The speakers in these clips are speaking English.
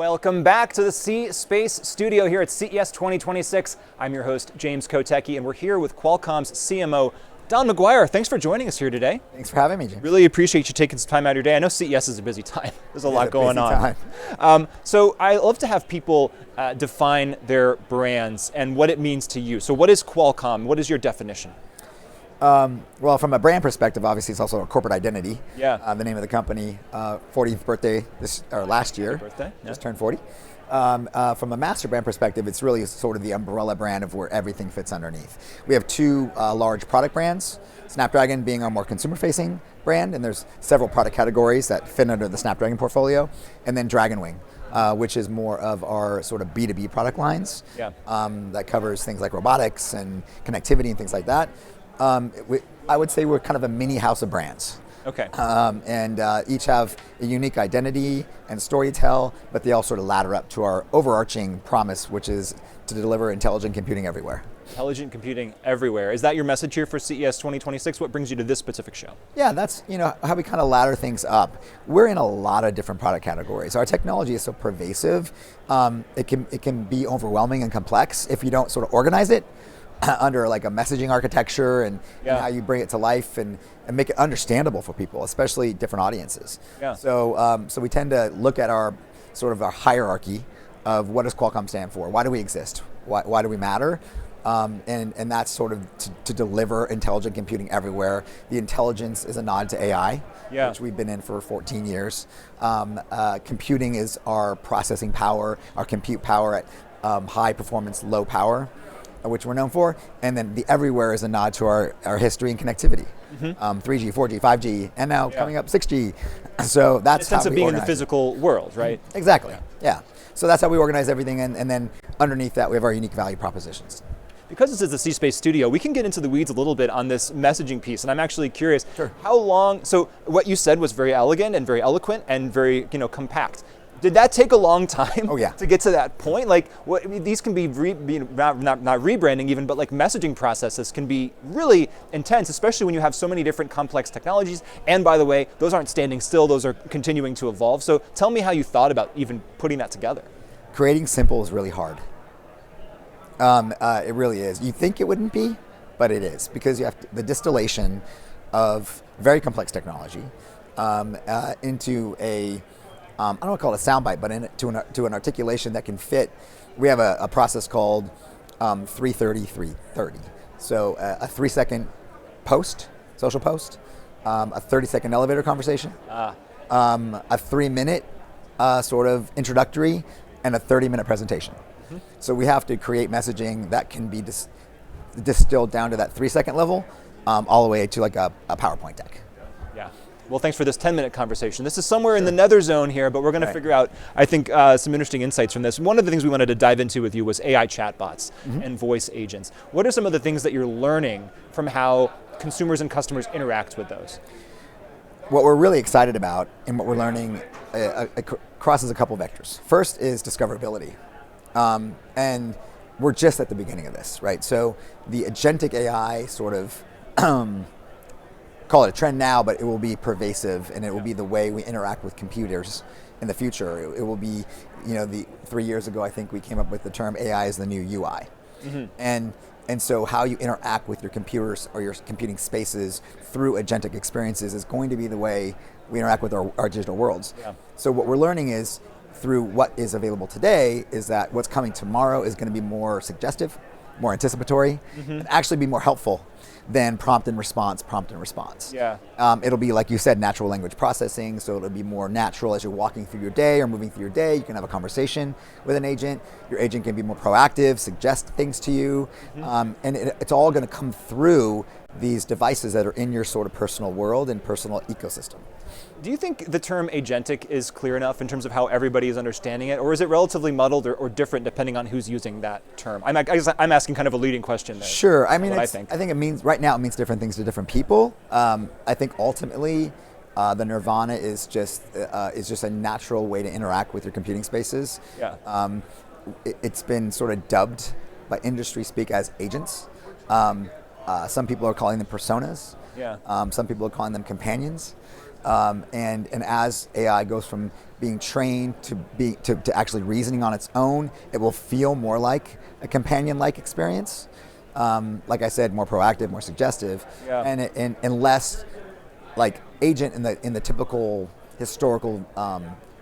Welcome back to the C-Space studio here at CES 2026. I'm your host, James Kotecki, and we're here with Qualcomm's CMO, Don McGuire. Thanks for joining us here today. Thanks for having me, James. Really appreciate you taking some time out of your day. I know CES is a busy time. There's a lot going on. So I love to have people define their brands and what it means to you. So what is Qualcomm? What is your definition? Well, from a brand perspective, obviously it's also a corporate identity. Yeah. The name of the company, 40th birthday last year. Birthday. Yeah. Just turned 40. From a master brand perspective, it's really sort of the umbrella brand of where everything fits underneath. We have two large product brands, Snapdragon being our more consumer-facing brand, and there's several product categories that fit under the Snapdragon portfolio, and then Dragonwing, which is more of our sort of B2B product lines. Yeah. That covers things like robotics and connectivity and things like that. I would say we're kind of a mini house of brands. Okay. And each have a unique identity and story to tell, but they all sort of ladder up to our overarching promise, which is to deliver intelligent computing everywhere. Intelligent computing everywhere. Is that your message here for CES 2026? What brings you to this specific show? Yeah, that's how we kind of ladder things up. We're in a lot of different product categories. Our technology is so pervasive, it can be overwhelming and complex if you don't sort of organize it under like a messaging architecture and how you bring it to life and make it understandable for people, especially different audiences. Yeah. So we tend to look at our sort of our hierarchy of what does Qualcomm stand for? Why do we exist? Why do we matter? And that's sort of to deliver intelligent computing everywhere. The intelligence is a nod to AI, which we've been in for 14 years. Computing is our processing power, our compute power at high performance, low power, which we're known for, and then the everywhere is a nod to our history and connectivity. 3G, 4G, 5G, and now coming up 6G. So that's the sense how of we being in the organize physical world, right? Exactly. Yeah. So that's how we organize everything, and then underneath that we have our unique value propositions. Because this is the C-Space studio, we can get into the weeds a little bit on this messaging piece, and I'm actually curious, Sure. how long, so what you said was very elegant and very eloquent and very, compact. Did that take a long time to get to that point? Like, these can be, not rebranding even, but like messaging processes can be really intense, especially when you have so many different complex technologies. And by the way, those aren't standing still, those are continuing to evolve. So tell me how you thought about even putting that together. Creating simple is really hard. It really is. You think it wouldn't be, but it is, because you have the distillation of very complex technology into a I don't want to call it a soundbite, but to an articulation that can fit. We have a process called 330. So a 3-second post, social post, a 30-second elevator conversation, a 3-minute sort of introductory, and a 30-minute presentation. So we have to create messaging that can be distilled down to that 3-second level, all the way to like a PowerPoint deck. Yeah. Well, thanks for this 10-minute conversation. This is somewhere in the nether zone here, but we're going to figure out, I think, some interesting insights from this. One of the things we wanted to dive into with you was AI chatbots and voice agents. What are some of the things that you're learning from how consumers and customers interact with those? What we're really excited about and what we're learning crosses a couple vectors. First is discoverability. And we're just at the beginning of this, right? So the agentic AI sort of call it a trend now, but it will be pervasive, and it will be the way we interact with computers in the future. It will be, 3 years ago, I think we came up with the term AI is the new UI. And so how you interact with your computers or your computing spaces through agentic experiences is going to be the way we interact with our digital worlds. So what we're learning is, through what is available today, is that what's coming tomorrow is going to be more suggestive, more anticipatory, and actually be more helpful than prompt and response. Yeah. It'll be, like you said, natural language processing, so it'll be more natural as you're walking through your day or moving through your day. You can have a conversation with an agent. Your agent can be more proactive, suggest things to you, and it's all going to come through these devices that are in your sort of personal world and personal ecosystem. Do you think the term agentic is clear enough in terms of how everybody is understanding it, or is it relatively muddled or different depending on who's using that term? I'm asking kind of a leading question there. Sure. I mean, I think it means, right now it means different things to different people. I think ultimately the nirvana is just a natural way to interact with your computing spaces. Yeah. It's been sort of dubbed by industry speak as agents. Some people are calling them personas. Yeah. Some people are calling them companions. And as AI goes from being trained to actually reasoning on its own, it will feel more like a companion-like experience. Like I said, more proactive, more suggestive, and less like agent in the typical historical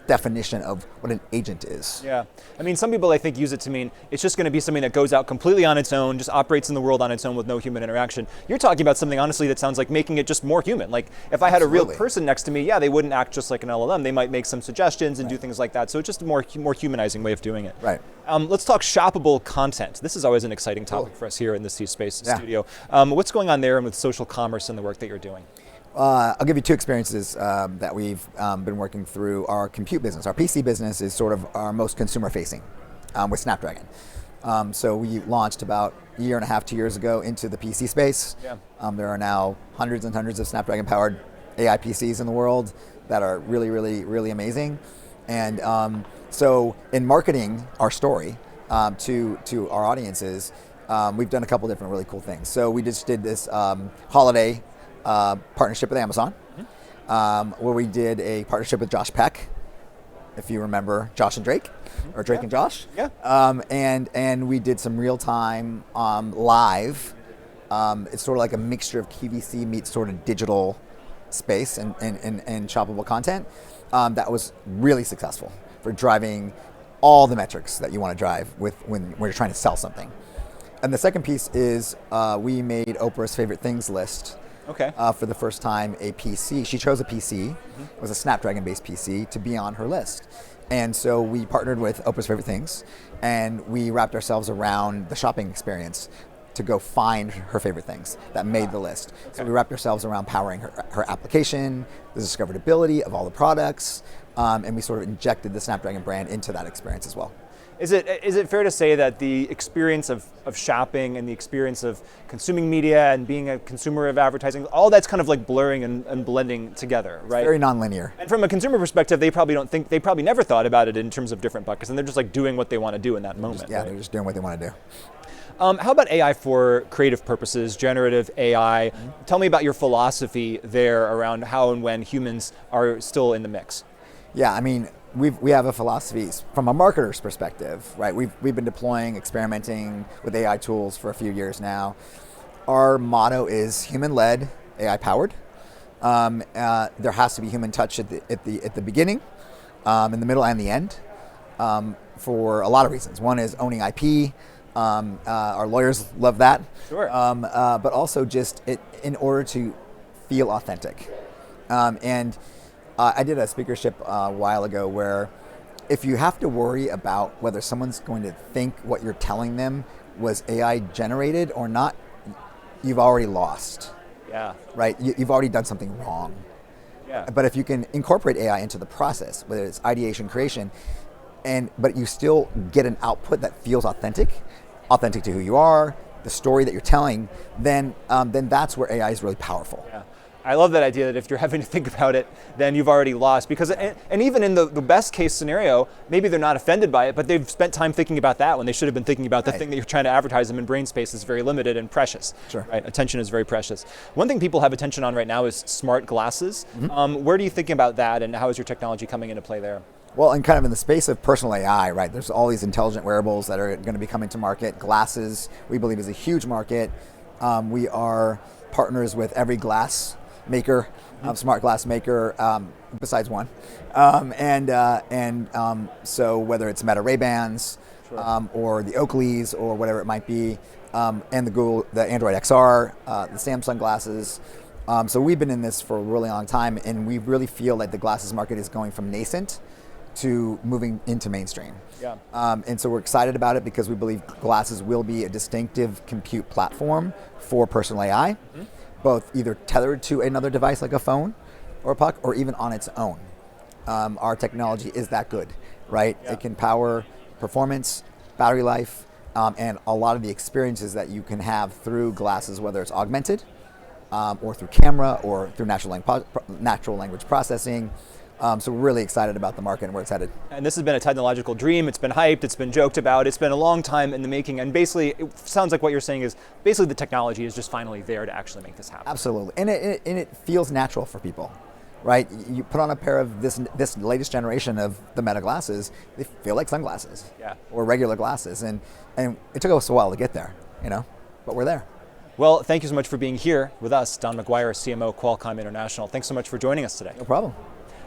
definition of what an agent is. Yeah, I mean, some people I think use it to mean it's just going to be something that goes out completely on its own, just operates in the world on its own with no human interaction. You're talking about something, honestly, that sounds like making it just more human. Like if I had a real person next to me, yeah, they wouldn't act just like an LLM. They might make some suggestions and do things like that. So it's just a more humanizing way of doing it. Right. Let's talk shoppable content. This is always an exciting topic for us here in the C-Space studio. What's going on there and with social commerce and the work that you're doing? I'll give you two experiences that we've been working through. Our compute business, our PC business, is sort of our most consumer-facing with Snapdragon. So we launched about a year and a half, 2 years ago into the PC space. Yeah. There are now hundreds and hundreds of Snapdragon-powered AI PCs in the world that are really, really, really amazing. And so in marketing our story to our audiences, we've done a couple different really cool things. So we just did this holiday partnership with Amazon, where we did a partnership with Josh Peck, if you remember Josh and Drake, or Drake and Josh. Yeah. And we did some real-time live. It's sort of like a mixture of QVC meets sort of digital space and shoppable content that was really successful for driving all the metrics that you want to drive when you're trying to sell something. And the second piece is we made Oprah's favorite things list. Okay. For the first time, a PC. She chose a PC. It was a Snapdragon-based PC to be on her list. And so we partnered with Oprah's Favorite Things, and we wrapped ourselves around the shopping experience to go find her favorite things that made the list. Okay. So we wrapped ourselves around powering her application, the discoverability of all the products, and we sort of injected the Snapdragon brand into that experience as well. Is it fair to say that the experience of shopping and the experience of consuming media and being a consumer of advertising, all that's kind of like blurring and blending together, right? It's very nonlinear. And from a consumer perspective, they probably never thought about it in terms of different buckets, and they're just like doing what they want to do in that moment. They're just doing what they want to do. How about AI for creative purposes, generative AI? Tell me about your philosophy there around how and when humans are still in the mix. Yeah, I mean, we have a philosophy from a marketer's perspective, right? We've been deploying, experimenting with AI tools for a few years now. Our motto is human-led, AI-powered. There has to be human touch at the beginning, in the middle, and the end, for a lot of reasons. One is owning IP. Our lawyers love that. Sure. But also just in order to feel authentic. I did a speakership a while ago where if you have to worry about whether someone's going to think what you're telling them was AI generated or not, you've already lost. Yeah. Right? You've already done something wrong. Yeah. But if you can incorporate AI into the process, whether it's ideation, creation, but you still get an output that feels authentic to who you are, the story that you're telling, then that's where AI is really powerful. Yeah. I love that idea that if you're having to think about it, then you've already lost. Because, and even in the best case scenario, maybe they're not offended by it, but they've spent time thinking about that when they should have been thinking about the thing that you're trying to advertise them in. Brain space is very limited and precious. Sure. Right? Attention is very precious. One thing people have attention on right now is smart glasses. Where do you think about that, and how is your technology coming into play there? Well, and kind of in the space of personal AI, right? There's all these intelligent wearables that are going to be coming to market. Glasses, we believe, is a huge market. We are partners with every glass maker, smart glass maker, besides one. So whether it's Meta Ray-Bans, or the Oakleys or whatever it might be, and the Android XR, the Samsung glasses. So we've been in this for a really long time, and we really feel like the glasses market is going from nascent to moving into mainstream. Yeah. And so we're excited about it because we believe glasses will be a distinctive compute platform for personal AI. Both either tethered to another device like a phone or a puck, or even on its own. Our technology is that good, right? Yeah. It can power performance, battery life, and a lot of the experiences that you can have through glasses, whether it's augmented, or through camera, or through natural language processing. So we're really excited about the market and where it's headed. And this has been a technological dream. It's been hyped, it's been joked about, it's been a long time in the making, and basically it sounds like what you're saying is basically the technology is just finally there to actually make this happen. Absolutely, and it feels natural for people, right? You put on a pair of this latest generation of the Meta glasses, they feel like sunglasses, or regular glasses, and it took us a while to get there, but we're there. Well, thank you so much for being here with us, Don McGuire, CMO, Qualcomm International. Thanks so much for joining us today. No problem.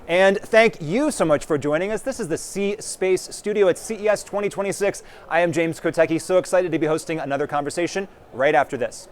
And thank you so much for joining us. This is the C-Space Studio at CES 2026. I am James Kotecki, so excited to be hosting another conversation right after this.